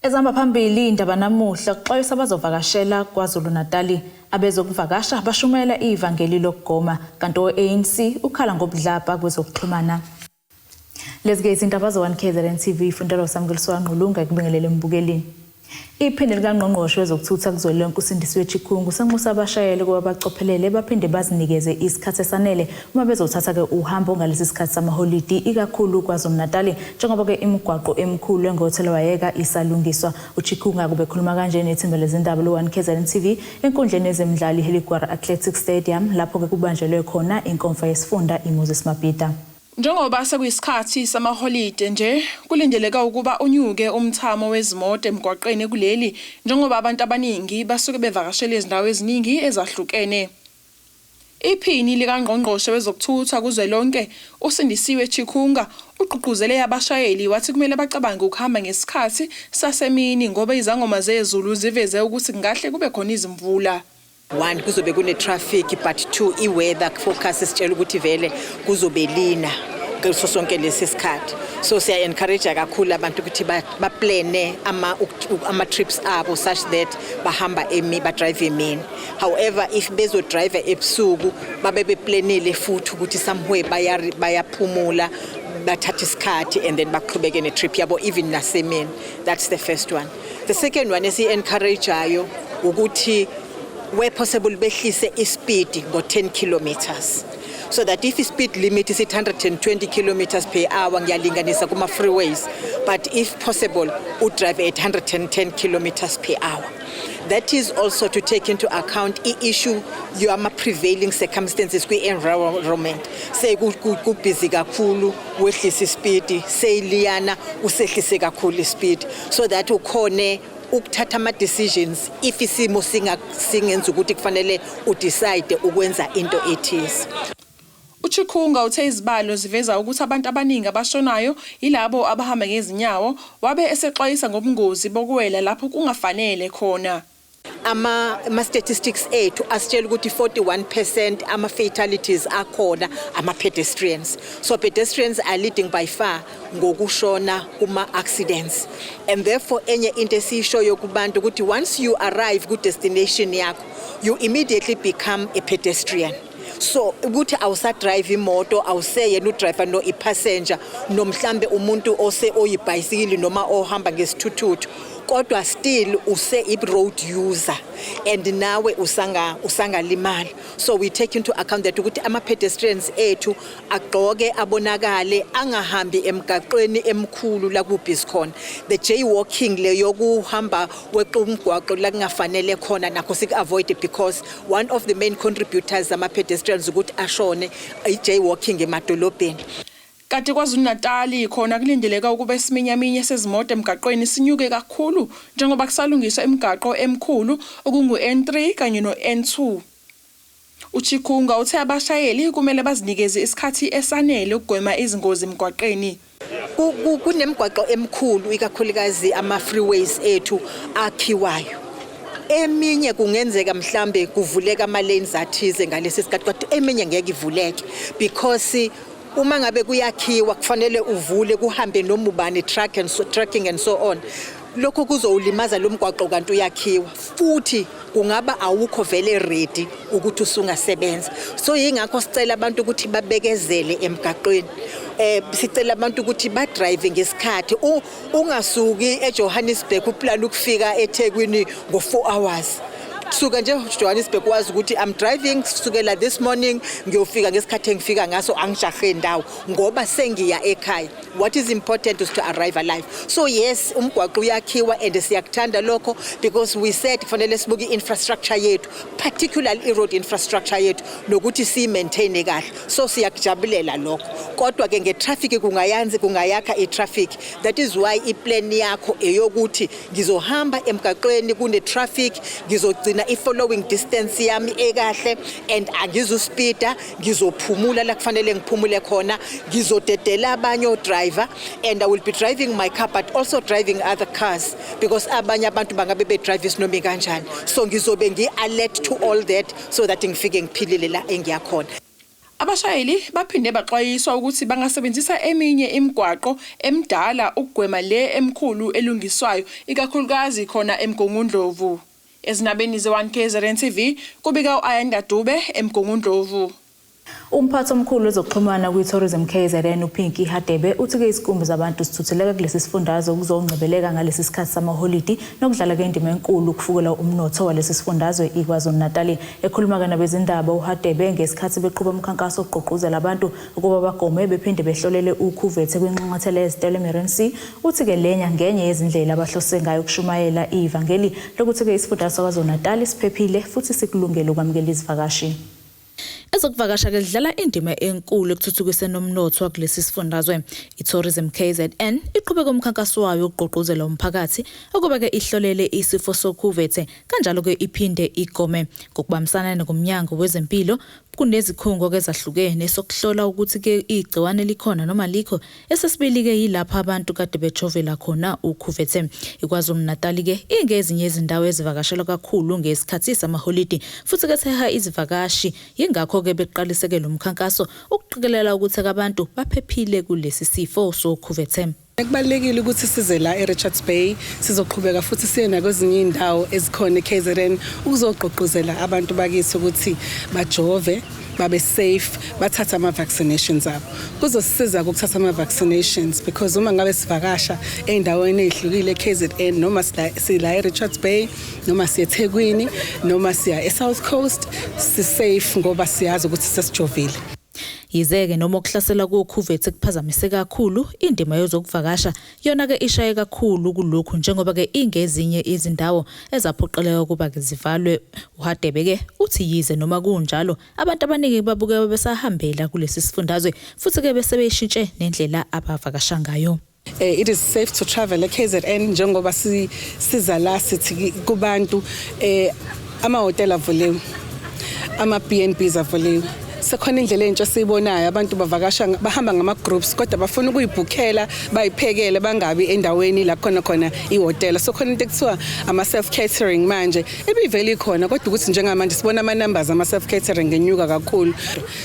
Ezihamba phambili indaba namuhla kuxwayisa abazovakashela KwaZulu-Natal abezokuvakasha bashumela ivangeli lokugoma kanti Owe-Anc ukhala Ngobudlabha Kwezokuxhumana. Lezi izindaba zo-1KZNTV ifundelo samgeliswa Nqulunga ekubingelele embukeleni. Iphini likaNgqongqoshe wezokuthutha kuzwelonke uSindisiwe Chikungu senxusa abashayeli kuba bacophelele baphinde bazinikeze isikhathi esanele uma bezothatha ke uhambo ngalesi sikhathi samaholidi ikakhulu KwaZulu-Natal njengoba ke imigwaqo emikhulu engothela wayeka isalungiswa. uChikungu akube khuluma kanje nethimba lezindaba lo-1KZNTV enkundleni yezemidlalo iHeligwara Athletics Stadium lapho ke kubanjelwe khona inkonfa yesifunda iMoses Mabhida. Njengoba sekuyisikhathi samaholide nje kulindeleka ukuba unyuke umthamo wezimoto emgwaqeni kuleli njengoba abantu abaningi basuke bevakashela izindawo eziningi ezahlukene. Iphini likaNgqongqoshe wezokuthutha kuzwelonke uSindisiwe Chikungu uqhuquzele abashayeli wathi kumele bacabange ukuhamba ngesikhathi sasemini ngoba izangoma zezulu ziveze ukuthi kungahle kube khona izimvula. One, kuzobe kune traffic, but two, i-weather forecast isitshela ukuthi vele kuzobe lina kuso sonke lesi sikhathi. So siya encourage kakhulu abantu ukuthi ba plane ama trips abo such that bahamba ba drive emini. However, if bezo drive ebusuku babe beplanele futhi ukuthi somewhere bayaphumula bathatha isikhathi and then baqhubeke ne trip yabo even nasemini. That's the first one. The second one is encourage ayo ukuthi where possible behlise ispeed ngo 10 kilometers, so that if speed limit is 120 kilometers per hour ngiyalinganisa kuma freeways, but if possible drive at 110 kilometers per hour. That is also to take into account issue yama prevailing circumstances kwi-environment. Say busy kakhulu wehlisa speed, say liyana usehlise kakhulu speed, so that ukhone ukuthatha ama decisions if isimo singenza ukuthi kufanele udecide ukwenza into ethize. uChikungu uthe izibalo ziveza ukuthi abantu abaningi abashonayo yilabo abahamba ngezinyawo wabe esexwayisa ngobungozi bokuwela lapho kungafanele khona. Ama statistics ethu asitshela ukuthi 41% ama fatalities akhona ama pedestrians. So pedestrians are leading by far ngokushona kuma accidents, and therefore enye into esishoyo kubantu ukuthi once you arrive ku destination yakho you immediately become a pedestrian. So ukuthi awusa drive imoto awuseye no driver no passenger no mhlambe umuntu ose oyibicycle noma ohamba ngesithuthuthu, kodwa still use i-road user and nawe usanga limali. So we take into account that ukuthi ama pedestrians ethu agqoke abonakale angahambi emgaqweni emkhulu la kubhisi khona. The jaywalking le yokuhamba weqa umgwaqo la kungafanele khona nakho sik avoid it, because one of the main contributors ama pedestrians ukuthi ashone i-jaywalking emadolobheni. Kanti KwaZulu-Natal khona kulindeleka ukuba isiminyaminya sezimoto emgaqweni sinyuke kakhulu njengoba kusalungiswa imigaqo emikhulu okungu-N3 kanye no-N2. uChikungu uthe abashayeli kumele bazinikeze isikhathi esanele ukugwema izingozi emgwaqeni. Kunemigwaqo emikhulu ikakhulukazi ama freeways ethu akhiwayo. Eminye kungenzeka mhlambe kuvuleka ama lanes athize ngalesi sikhathi, kodwa eminye ngeke ivuleke because uma ngabe kuyakhiwa kufanele uvule kuhambe noma ubani tracking and so on. Lokho kuzowulimaza lo mgwaqo kanti uyakhiwa futhi kungaba awukho vele ready ukuthi usungasebenza. So yingakho sicela abantu ukuthi babekezele emgaqweni. Sicela abantu ukuthi ba drive ngesikhathi, ungasuki eJohannesburg uplan ukufika eThekwini ngo 4 hours. Suka nje Johannesburg wazi ukuthi I'm driving sukela this morning ngiyofika ngesikhathi engifika ngaso angijahe ndawo ngoba sengiya ekhaya. What is important is to arrive alive. So yes, umgwaqo uyakhiwa and siyakuthanda lokho because we said kufanele sibuke infrastructure yethu, particularly i-road infrastructure yethu nokuthi si maintain kahle. So siyakujabulela lokho. Kodwa ke ngetraffic kungayakha itraffic. That is why iplan yakho eyokuthi ngizohamba emgaqweni kune traffic, ngizogcina i-following distance yami ekahle and angizuspida, ngizophumula la kufanele ngiphumule khona, ngizodedela abanye driver, and I will be driving my car but also driving other cars because abanye abantu bangabe be drive isinomi kanjani. So ngizobe ngi alert to all that so that ngifike ngiphilile la engiyakhona. Abashayeli baphinde baxwayiswa ukuthi bangasebenzisa eminye imigwaqo emdala ukugwema le emkhulu elungiswayo ikakhulukazi khona eMgungundlovu. Ezinabeni ze-1KZNTV kubika u-Owe-Anc eMgungundlovu. Umphathi omkhulu wezokuxhumana kwi-Tourism KZN uPinky Hadebe uthi-ke isikhumbu zabantu sithutheleka kulesi sifundazwe ukuzongcebeleka ngalesi sikhathi samaholidi nokudlala indima enkulu ukufukela umnotho walesi sifundazwe iKwaZulu-Natal. Ekhuluma nabezindaba uHadebe ngesikhathi beqhuba umkhankaso ogqugquzela abantu ukuba bagome bephinde behlolele ukhuvethe kwinxanxathela yezitolo eMerency. Uthi-ke lenya ngenye yezindlela abahlose ngayo ukushumayela ivangeli lokuthi-ke isifundazwe saKwaZulu-Natal siphephile futhi sikulungele ukwamukela izivakashi. Ezokuvakasha ke lidlala indima enkulu ekuthuthukiseni umnotho wakulesi sifundazwe. I-Tourism KZN iqhubeka umkhankaso wayo ukugqugquzela umphakathi ukuba ke ihlolele isifo sokhuvethe kanjalo ke iphinde igome ngokubambisana nomnyango wezempilo kunezikhungo ezahlukene sokuhlola ukuthi ke igciwane likhona noma likho. Esesibili ke yilapha abantu kade bejovela khona ukhuvethe. iKwaZulu-Natal ke ingezinye izindawo ezivakashelwa kakhulu ngesikhathi samaholidi futhi ke seha izivakashi yingakho ke beqaliseke lo mkhankaso ukuqikelela ukuthi abantu baphephile kulesi sifo sokhuvethe. Kubalulekile ukuthi size la eRichards Bay sizoqhubeka futhi siye nakwezinye indawo ezikhona eKZN ukuzogqugquzela abantu bakithi ukuthi bajove babe safe bathatha ama-vaccinations abo. Kuzosisiza ukuthatha ama-vaccinations because uma ngabe sivakasha ey'ndaweni ey'hlukile eKZN noma sila eRichards Bay noma siya eThekwini noma siya eSouth Coast si-safe ngoba siyazi ukuthi sesijovile. Yizeke noma ukuhlasela kokhuvethe kuphazamise kakhulu indima yezokuvakasha yona ke ishaye kakhulu kulokhu njengoba ke ingezinye izindawo ezaphoqeleka ukuba ke zivalwe. uHadebe ke uthi yize noma kunjalo abantu abaningi babuke besahambela kulesi sifundazwe futhi ke bese beshintshe nendlela abavakasha ngayo. It is safe to travel eKZN njengoba siza la sithi kubantu ama-hotel avuliwe, ama-B&Bs avuliwe. Sekhona indlela entsha siyibonayo abantu bavakasha bahamba ngama-groups kodwa bafuna ukuyibhukhela bayiphekele bangabi endaweni la khona ihotela. So khona into ekuthiwa ama-self catering manje ebivele ikhona kodwa ukuthi njengamanje sibona ama-numbers ama-self catering ngenyuka kakhulu.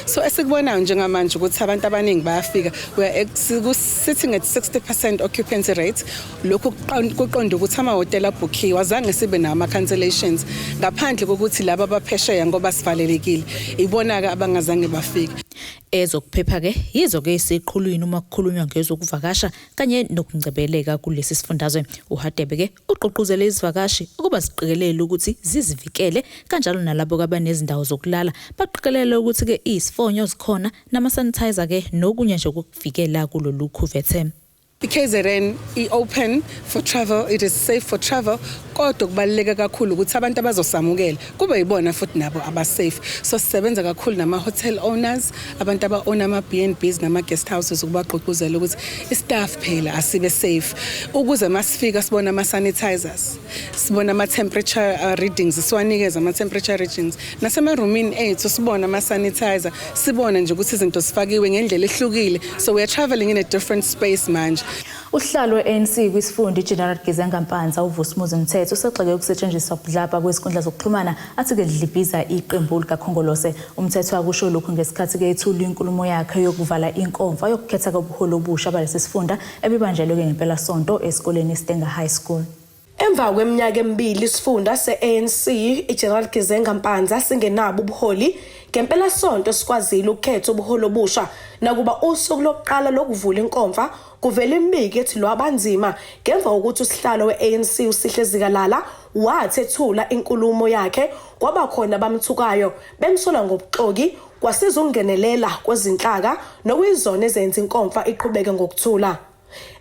So esikubonayo njengamanje ukuthi abantu abaningi bayafika. We are sitting at 60% occupancy rate. Lokhu kuqonda ukuthi amahotela abhukhiwe azange sibe nama-cancellations ngaphandle kokuthi laba abaphesheya ngoba sivalelekile ibona-ke abangazange bafika. Ezokuphepha ke yizo ke isiqhulwini uma kukhulunywa ngezokuvakasha kanye nokungcebeleka kulesi sifundazwe. uHadebe ke uqoquzela izivakashi ukuba ziqikelele ukuthi zizivikele kanjalo nalabo abanezindawo zokulala baqikelele ukuthi ke isifonyo zikhona nama-sanitizer ke nokunye nje ukuvikela kulolu khuvethe. iKZN i-open for travel, it is safe for travel, kodwa kubaluleka kakhulu ukuthi abantu abazosamukela kube yibona futhi nabo aba-safe. So sisebenza kakhulu nama-hotel owners, abantu aba-own ama-B&Bs nama-guest houses ukubagqugquzela ukuthi i-staff phela asibe safe. Ukuze masifika sibona ama-sanitizers, sibona ama-temperature readings, siwanikeza ama-temperature readings. Nasema-roomini ethu sibona ama-sanitizer, sibona nje ukuthi izinto zifakiwe ngendlela ehlukile. So we are traveling in a different space manje. Uhlalo we-ANC kwisifundo General Gezengampanza uVusumuzi Mthetho usexeke ukusetshenziswa ubudlabha kwezinkundla zokuxhumana athi ke lidlibiza iqembu likaKhongolose. Umthetho akusho lokhu ngesikhathi ke ethula inkulumo yakhe yokuvala inkomfa yokukhetha kobuholi obusha balesi sifunda ebibanjelwe ngempela sonto esikoleni Stenga High School. Emva kweminyaka emibili isifunda se-ANC iGeneral Gezengampanza singenabo ubuholi ngempela sonto sikwazile ukukhetha ubuholi obusha nakuba usuku lokuqala lokuvula inkomfa kuvela imibiko ethi lo abanzima ngemva kokuthi usihlalo we-ANC uSihle Zikalala wathi ethula inkulumo yakhe kwaba khona bamthukayo bemsola ngobuxoki kwasiza ukungenelela kwezinhlaka nokuyizona ezenza inkomfa iqhubeke ngokuthula.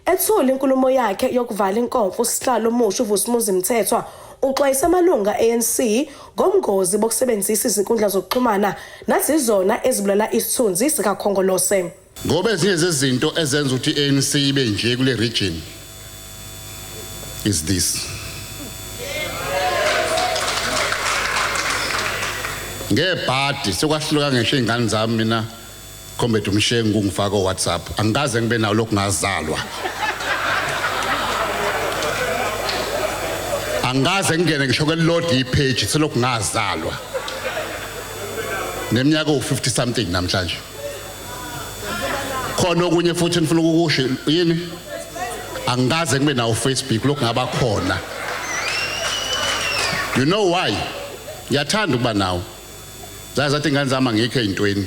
Ethula inkulumo yakhe yokuvala inkomfa usihlalo omusha uVusumuzi Mthethwa uxwayisa amalunga ANC ngomngozi bokusebenzisa izinkundla zokuxhumana nathi izona ezibulala isithunzi sikaKhongolose. Ngoba ezinye zezinto ezenza ukuthi ANC ibe nje kule region is this. Ngebhadi sekwahluka ngisho ingane zami mina Comrade Umshengu ngifaka WhatsApp angikaze ngibe nawo lokungazalwa. Angikaze ngene ngisho ke load ipage selokungazalwa. Neminyaka u50 something namhlanje. khona okunye futhi ngifuna ukukusho yini angikaze ngibe nawo Facebook lokhu ngaba khona. You know why? Yathanda ukuba nawo. Zathi ingane zami angikho ezintweni.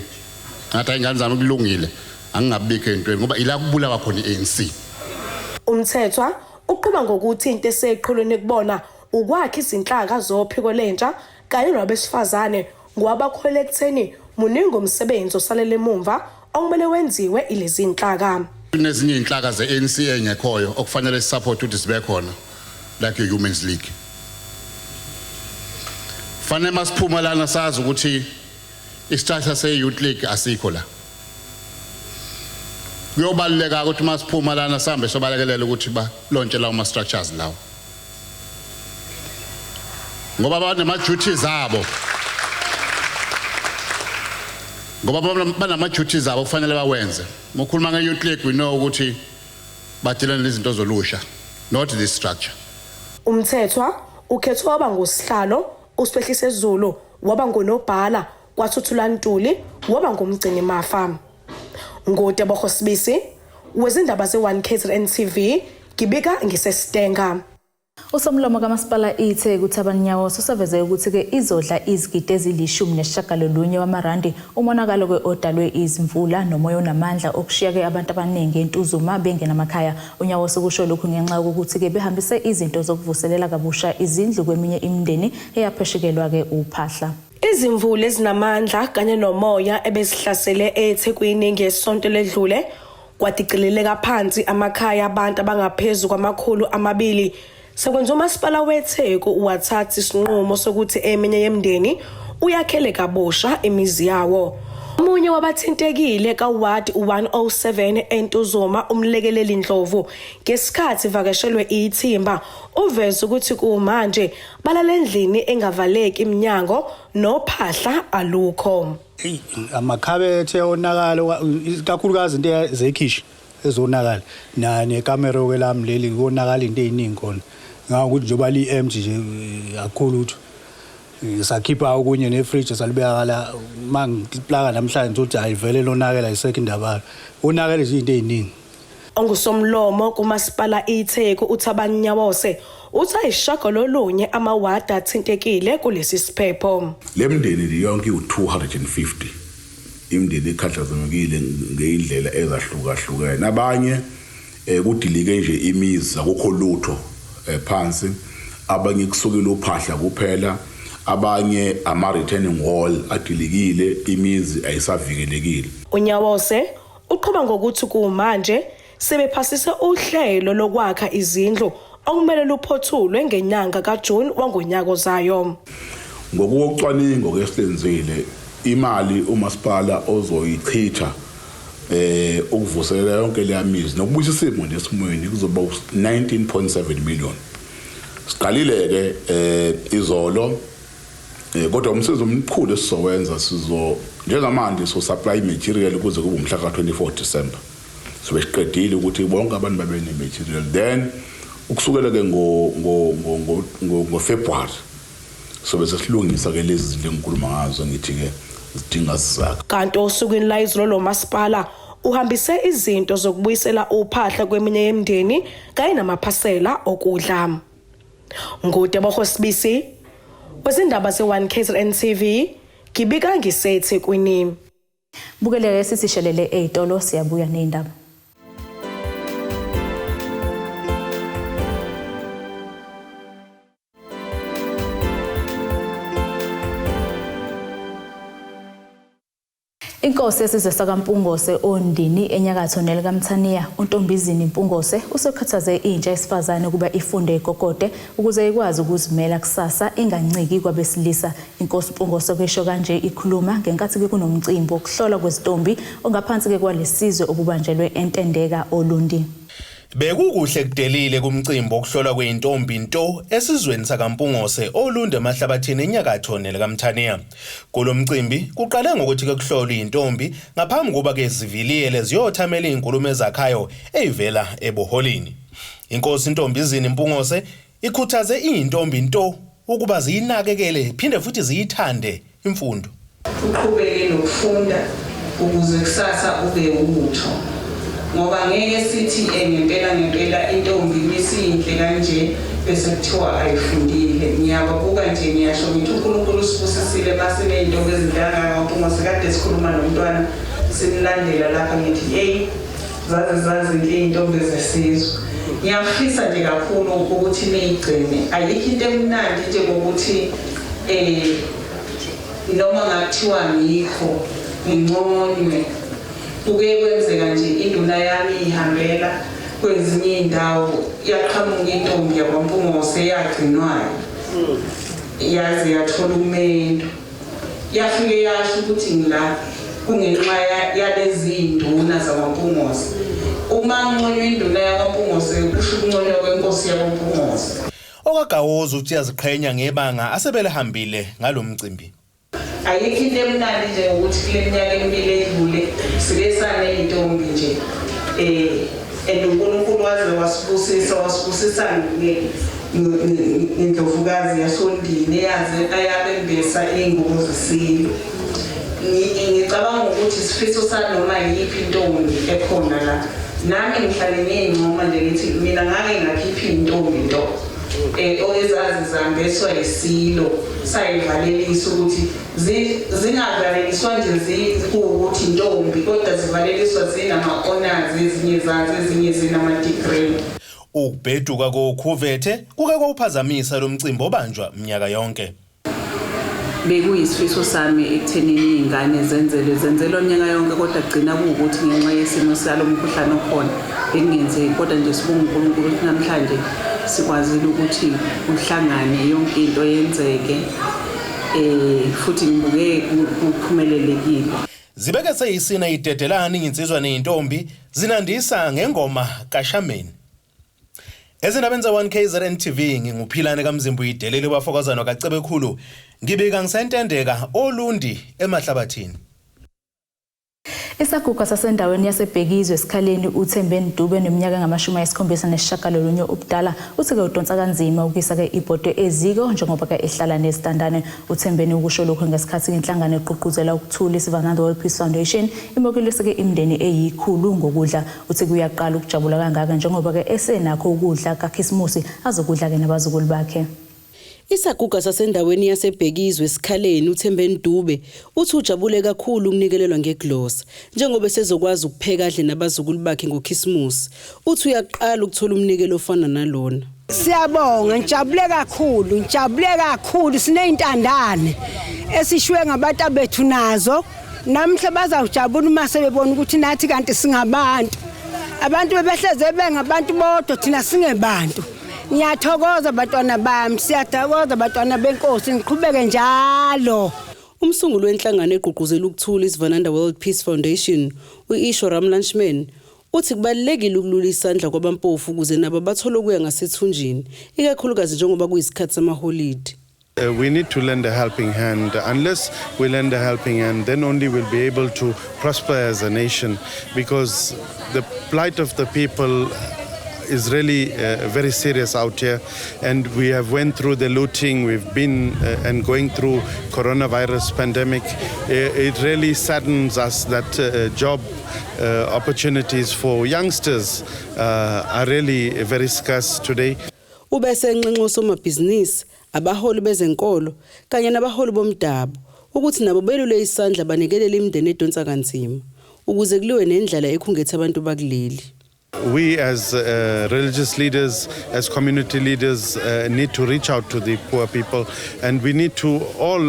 Ngathi ingane zami kulungile angingabikho ezintweni ngoba ila kubulawa khona iANC. Umthethwa uqhuba ngokuthi into eseqhulwini kubona ukwakha izinhlaka zophiko lentsha kanye nabesifazane ngoba bakholelwa ekutheni muningi umsebenzi osalele emumva okumele wenziwe ilezi inhlaka. Kunezinye inhlaka zeANC engekhoyo okufanele support ukuthi sibe khona like iWomen's League. Fanele masiphuma lana sazi ukuthi istructure seYouth League asikho la. Kuyobaleka ukuthi masiphuma lana sambe sobalekelela ukuthi ba lontshe lawo ma structures lawo. Ngoba banama duties zabo. Ngoba banama duties zabo kufanele bawenze. Mokhuluma ngeYouth League we know ukuthi badilana nezinto zolusha not this structure. Umthethwa ukhethwa waba ngosihlalo uSiphehlise Zulu waba ngonobhala kwaThuthula Ntuli waba ngumgcini mafa. Ngobudlabha sibisi wezindaba ze1KZNTV ngibika ngiseStenga. Usomlomo kaMasipala iTheku uThabanyawoso usaveze ukuthi ke izodla izigidi ezili-19 wamarandi umonakalo kweodalwe izimvula nomoya onamandla okushiya ke abantu abaningi entuzuma bengenamakhaya. Unyawoso kusho lokhu ngenxa ukuthi ke behambise izinto zokuvuselela kabusha izindlu kweminye imindeni eyapheshekelwa ke uphahla. Izimvula ezinamandla kanye nomoya ebezihlasele eThekwini ngesonto ledlule kwaticileleka phansi amakhaya abantu abangaphezulu kwama200. Sekwenza uMasipala weTheku wathatha isinqumo sokuthi eminye yemndeni uyakhele kabusha imizi yawo. Omunye wabathintekile kaWard 107 eNtuzuma umlekeleli Ndlovu ngesikhathi vakashelwe ithimba uveza ukuthi kumanje balalendlini engavaleki iminyango nophahla alukho. Amakhabethe onakalo kakhulukazi into zekhishi ezonakala nekamera okwelami leli konakala into eziningi khona ngakuthi njoba li-empty nje akakhulu utho sakhipha okunye nefridge salibekala mangiplaka namhlanje uthi ayivele lonakela isekho indaba onakela izinto eziningi. Ongusomlomo kuMasipala iTheku uThabanyawose uthi ayishagalolunye amawadi athintekile kulesi siphepho. Lemndeni yonke u250 imndeni ekhathazekile ngeindlela ezahlukahlukene nabanye kudilike nje imizi akukho lutho phansi abanye kusukela uphahla kuphela abanye ama retaining wall adilikile imizi ayisavikelekile. Unyawose uqhuba ngokuthi kumanje sebephasise uhlelo lokwakha izindlu okumele luphothulwe ngenyanga kaJune wangonyaka ozayo. Ngokucwaningo kwesenzile imali uMasipala ozoyichitha ukuvuselela yonke le yamizi nokubuyisa isimo lesimweni kuzoba 19.7 million. Siqalile ke izolo kodwa umsebenzi omkhulu esizowenza njengamanje so supply material kuze kube umhla ka24 December. So besiqedile ukuthi bonke abantu babe ne material then ukusukela ke ngo February so bese silungisa ke lezi zinto engikhuluma ngazo ngithi ke zidinga sizakho. Kanti osukwini la izolo lo Masipala uhambise izinto zokubuyisela uphahla kweminye yemndeni kanye namaphasela okudla. Ngobudlabha sibisi wezindaba ze1KZNTV ngibika ngiseThekwini. Bukeleke sisishelele ezitolo siyabuya nezindaba. Inkosi yesizwe sakaMpungose Ondini enyakatho nelikaMthaniya uNtombizini Mpungose usekhathaze intsha esifazane kuba ifunde igogode ukuze ikwazi ukuzimela kusasa inganciki kwabesilisa. Inkosi Mpungose kesho kanje ikhuluma ngenkathi ke kunomcimbi wokuhlola kwezitombi ongaphansi ke kwalesizwe obubanjelwe eNtendeka Olundi. Bekukuhle kudelile kumcimbi okuhlolwa kweintombi nto esizweni sakaMpungose Olundi emahlabathini enyakatho nelikaMthaniya. Kulomcimbi kuqale ngokuthi ke kuhlolwa intombi ngaphambi kuba ke ziviliyele ziyothamela izinkulumo ezakhayo ezivela ebuholini. Inkosi Ntombizini Mpungose ikhuthaze intombi nto ukuba ziyinakekele phinde futhi ziyithande imfundo. Uqhubeke nokufunda ukuze kusasa ube umutho. ngoba ngeke sithi ngempela intombi misiyinhle kanje bese kuthiwa ayifundile. Ngiyababuka nje ngiyasho ngithi uNkulunkulu usibusisile masine intombi ezindanga ngoMpungose kade sikhuluma nomntwana simlandela lapha ngithi hey zazi intombi zesizwe. Ngiyafisa nje kakhulu ukuthi niyigcine. Ayikho into emnandi nje ngokuthi noma ngathiwa ngikho nginconywe kuke kwenzeka nje induna yami ihambela kwezinye indawo yaqhamuka intombi yakwaMpungose yagcinwayo yaze yathola umendo yafike yasho ukuthi ngila kungenxa yalezi induna zakwaMpungose. Uma ngconywe induna yakwaMpungose kusho ukungconywa kwenkosi yakwaMpungose. Okagawoza uthi yaziqhenya ngebanga asebelehambile ngalomcimbi. Ayikho into emnandi nje ukuthi kule minyaka emibili edlule sibesane intombi nje uNkulunkulu waze wasibusisa ngendlovukazi yaSondini eyaze ayabembesa ingubo zesilo. Ngicabanga ukuthi isifiso sanoma yiphi intombi ekhona la nami ngihlale ngiyincoma nje ngithi mina ngake ngakhipha intombi into oyezazi zambeswa isilo sayivalelisa ukuthi zingavaleliswa nje zikuwukuthi intombi kodwa zivaleliswa zinama-honors ezinye zinama-degree. Ukubheduka kokhuvethe kuke kwawuphazamisa lo mcimbi obanjwa minyaka yonke. Bekuyisifiso sami ekuthenini ingane zenzelwa minyaka yonke kodwa kugcina kuwukuthi ngenxa yesimo salo mkhuhlane okhona bekungenzeki kodwa nje sibonga uNkulunkulu ukuthi namhlanje sikwazile ukuthi uhlangane yonke into yenzeke futhi ngibuke kuphumelelekile. Zibeke seyisina idedelana insizwa neintombi zinandisa ngengoma kaShameni. Ezindabeni za1KZNTV nginguphilane kaMzimbu idelele bafokazana kaCebekhulu ngibika ngisentendeka olundi emahlabathini. Isaguga sasendaweni yasebhekizwe esikhaleni uThembeni Dube neminyaka engama-79 ubudala uthi-ke udonsa kanzima ukuyisa-ke ibhodwe eziko njengoba ke ehlala nezitandane. uThembeni ukusho lokho ngesikhathi inhlangano egqugquzela ukuthula isivananda World Peace Foundation imukilise-ke imindeni eyikhulu ngokudla. Uthi kuyaqala ukujabula kangaka njengoba ke esenakho ukudla kaKhisimusi azokudla-ke nabazukulu bakhe. Isaguga sasendaweni yasebhekizwe esikhaleni uThembeni Dube uthi ujabule kakhulu ukunikelelwa ngegloss njengoba sezokwazi ukupheka adle nabazukulu bakhe ngoKhisimusi. Uthi uyaqala ukuthola umnikelo ofana nalona. Siyabonga, ngijabule kakhulu sineyintandane esishwe ngabantu bethu nazo. Namhla bazawujabula uma sebebona ukuthi nathi kanti singabantu. Abantu bebehleze bengabantu bodwa thina singebantu. Ngiyathokoza batwana bami, siyathokoza batwana benkosi, ngiqhubeke njalo. Umsunguli wenhlangano egqugquzela ukuthula isivananda World Peace Foundation, uIshoram uthi kubalekile ukulula isandla kwabampofu ukuze nabo bathole ukuya ngasethunjini, ikakhulukazi njengoba kuyisikhathi samaholide. We need to lend a helping hand. Unless we lend a helping hand, then only we'll be able to prosper as a nation, because the plight of the people is really very serious out here, and we have went through the looting, we've been and going through coronavirus pandemic. It really saddens us that job opportunities for youngsters are really very scarce today. Ubese nxenxo somabhizinisi, abaholi bezenkolo kanye nabaholi bomdabu ukuthi nabo belule isandla banikelele imindeni edonsa kanzima ukuze kuliwe nendlela ekhungethe abantu bakuleli. We as religious leaders, as community leaders, need to reach out to the poor people, and we need to all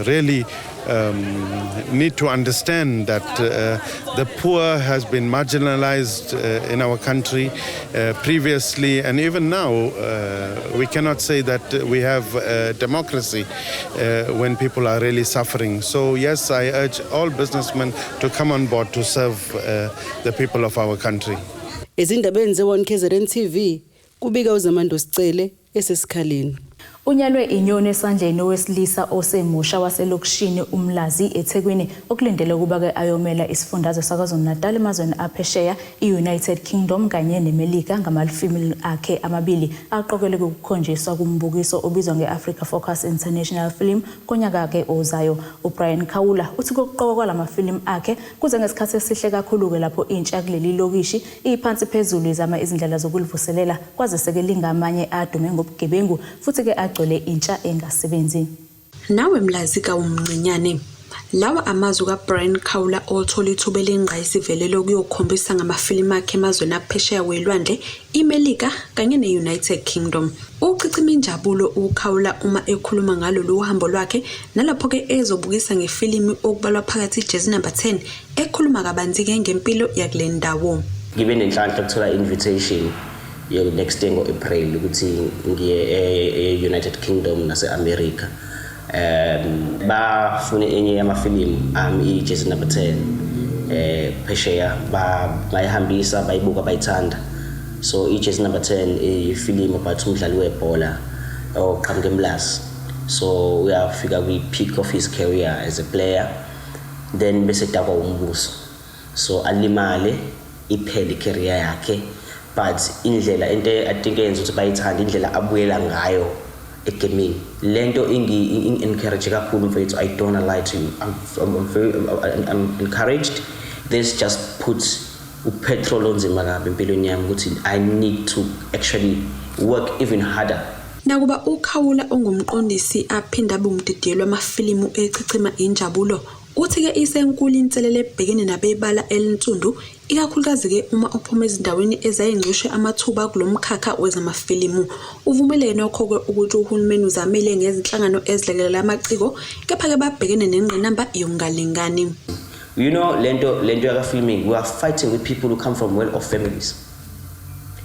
really need to understand that the poor has been marginalized in our country previously, and even now we cannot say that we have democracy when people are really suffering. So yes, I urge all businessmen to come on board to serve the people of our country. Ezindabeni ze1KZNTV kubika uZamando Sicele esesikhaleni. Unyalwe inyoni esandleni owesilisa osemusha waselokishini uMlazi eThekwini okulindele ukuba ke ayomela isifundazwe saKwaZulu-Natal emazweni aphesheya iUnited Kingdom kanye neMelika ngamalifilimu akhe amabili aqokelwe ukukhonjiswa kumbukiso obizwa ngeAfrica Focus International Film konyaka ke ozayo. uBrian Khawula uthi kokuqoka kwalamafilimu akhe kuze ngesikhathi esihle kakhulu ke lapho intsha kuleli lokishi iphansi phezulu izama izindlela zokulivuselela kwaze seke lingamanye adume ngobugebengu futhi ke agcwele intsha engasebenzi. Nawe Mlazi ka umncinyane. Lawa amazwi kaBrian Khawula othola ithuba lengqayisivelelo kuyokhombisa ngamafilimu akhe emazweni aphesheya welwandle iMelika kanye neUnited Kingdom. Ucicima injabulo uKhawula uma ekhuluma ngalo lo hambo lwakhe nalapho ke ezobukisa ngefilimu okubalwa phakathi iJazz number 10 ekhuluma kabanzi ke ngempilo yakule ndawo. Ngibe nenhlanhla ukuthola invitation yo next day ngoApril ukuthi ngiye United Kingdom nase America. Bafune enye yamafilimu iJazz number 10 phesheya bayihambisa bayibuka bayithanda. So iJazz number 10 ifilimu about umdlali webhola oqhamuke eMlazi. So uyafika kwi peak of his career as a player, then bese takwa umbuso. So alimale iphele career yakhe, but indlela into I think yenza ukuthi bayithanda indlela abuyela ngayo egaming. Lento encourage kakhulu mfethu, I don't lie to you. I'm encouraged. This just puts petrol onzima kabi empilweni yami ukuthi I need to actually work even harder. Nakuba uKhawula ongumqondisi aphinda abumdidiyelwa amafilimu ecicima injabulo, uthi ke isenkulu inselele ebhekene nabebala elinsundu ikakhulukazi ke uma uphuma ezindaweni ezayingcishwe amathuba kulomkhakha wezamafilimu. Uvumelene nokho ukuthi uhulumeni uzamile ngezinhlangano ezilekelela amaciko kepha ke babhekene nengqinamba yongalingani. You know, lento yaka filming, we are fighting with people who come from well-off families.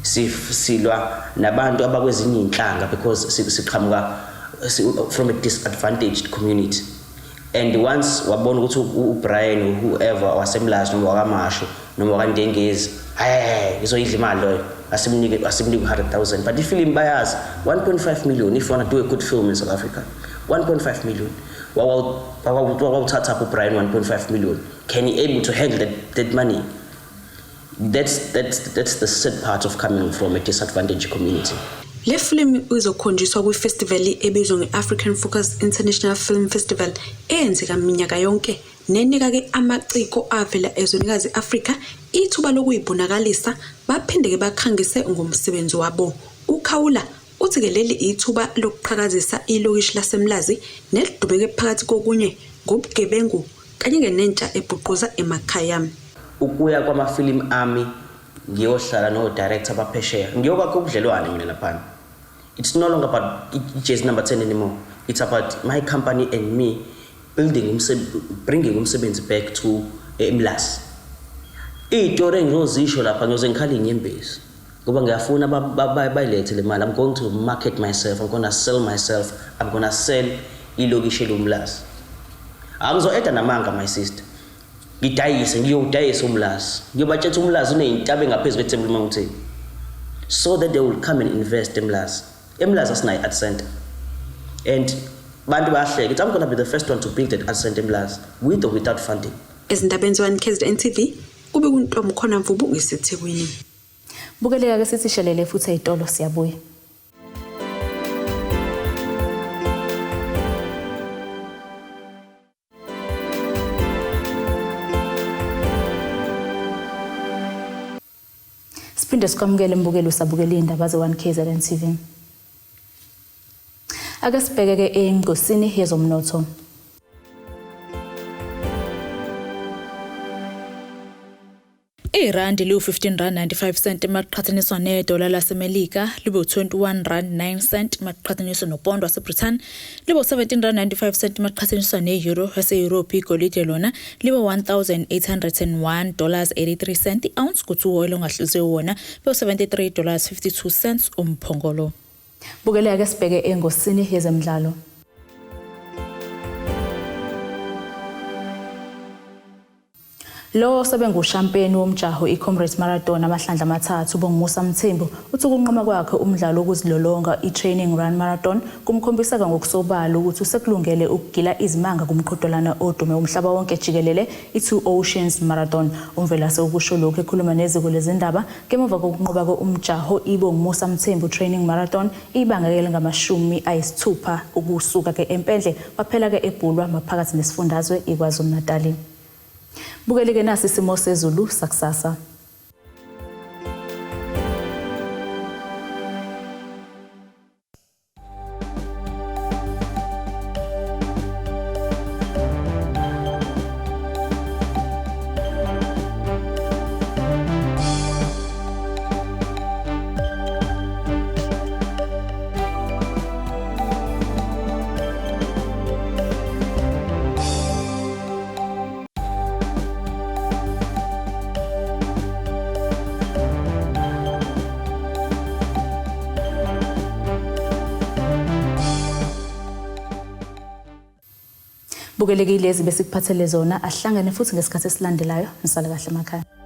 Silwa nabantu abakwezinye inhlanga because siqhamuka from a disadvantaged community. And once wabona ukuthi uBrian or whoever wasemlazi noma wakamasho noma wakandengezi izoyidla imali loyo asimnike 100,000, but ifilm bayazi 1.5 million if you want to do a good film in South Africa. 1.5 million. Wawuthatha uBrian 1.5 million. Can he able to handle that money? That's the sad part of coming from a disadvantaged community. Le film izokhonjiswa kwi-festival ebizwa nge-African Focus International Film Festival eyenzeka minyaka yonke nenika ke amaciko avela ezwenikazi Afrika ithuba lokuyibonakalisa baphinde ke bakhangise ngomsebenzi wabo. uKhawula uthi ke leli ithuba lokuqhakazisa ilokishi laseMlazi nelidubeke phakathi kokunye ngobugebengu kanye ngentsha ebhuquza emakhaya. Ukuya kwamafilimu ami ngiyohlala no director baphesheya ngiyokakho ubudlelwane mina lapha. It's no longer about Jazz number 10 anymore. It's about my company and me bringing umsebenzi back to eMlazi. Itori engizozisho lapha ngiyoze ngikhali inyembezi ngoba ngiyafuna bayilethe le mali. I'm going to market myself, I'm going to sell myself, I'm going to sell ilokishi loMlazi. Angizoeda namanga my sister. Ngiyodayisa uMlazi. Ngiyobatshela uMlazi uneyintaba engaphezulu kweTemple Mountain, so that they will come and invest eMlazi. eMlazi asinayo art center, and bantu bayahleka. I'm going to be the first one to build that art center eMlazi with or without funding. Ezindabeni z1KZNTV kube kuntombi khona mvubu ngesethekwini. Bukeleka ke sithi shelele futhi ezitolo siyabuya. Siphinde sikwamukele mbukelo sabukela indaba ze1KZNTV. Ake sibheke ke engosini yezomnotho. Irandi liwu-15.95 maqhathaniswa nedola laseMelika, libe u-21.09 maqhathaniswa nopondo waseBritain, libe u-17.95 maqhathaniswa ne-euro yase-Europe. Igolide lona libe $1,801.83 ounce, kuthi uwoyela ongahluziwe wona libe $73.52 umphongolo. Bukeleka sibheke engosini yezemidlalo. Lo sebengushampiyoni womjaho iComrades Marathon amahlandla amathathu uBongimusa Mthembu uthi ukunqoma kwakhe umdlalo wokuzilolonga iTraining Run Marathon kumkhombisa ngokusobala ukuthi usekulungele ukugila izimanga kumqhudelwano odume umhlaba wonke jikelele i2 Oceans Marathon. Umvelase ukusho lokho ekhuluma neziko lezindaba ngemuva kokunqoba umjaho iBongimusa Mthembu Training Marathon ibangakele ngama-60 ukusuka ke eMpendle waphela ke eBhulwa maphakathi nesifundazwe iKwaZulu-Natal. Bukeleke nasi isimo sezulu sakusasa. Bukelekile lezi besikuphathele zona ahlangane futhi ngesikhathi esilandelayo nisale kahle emakhaya.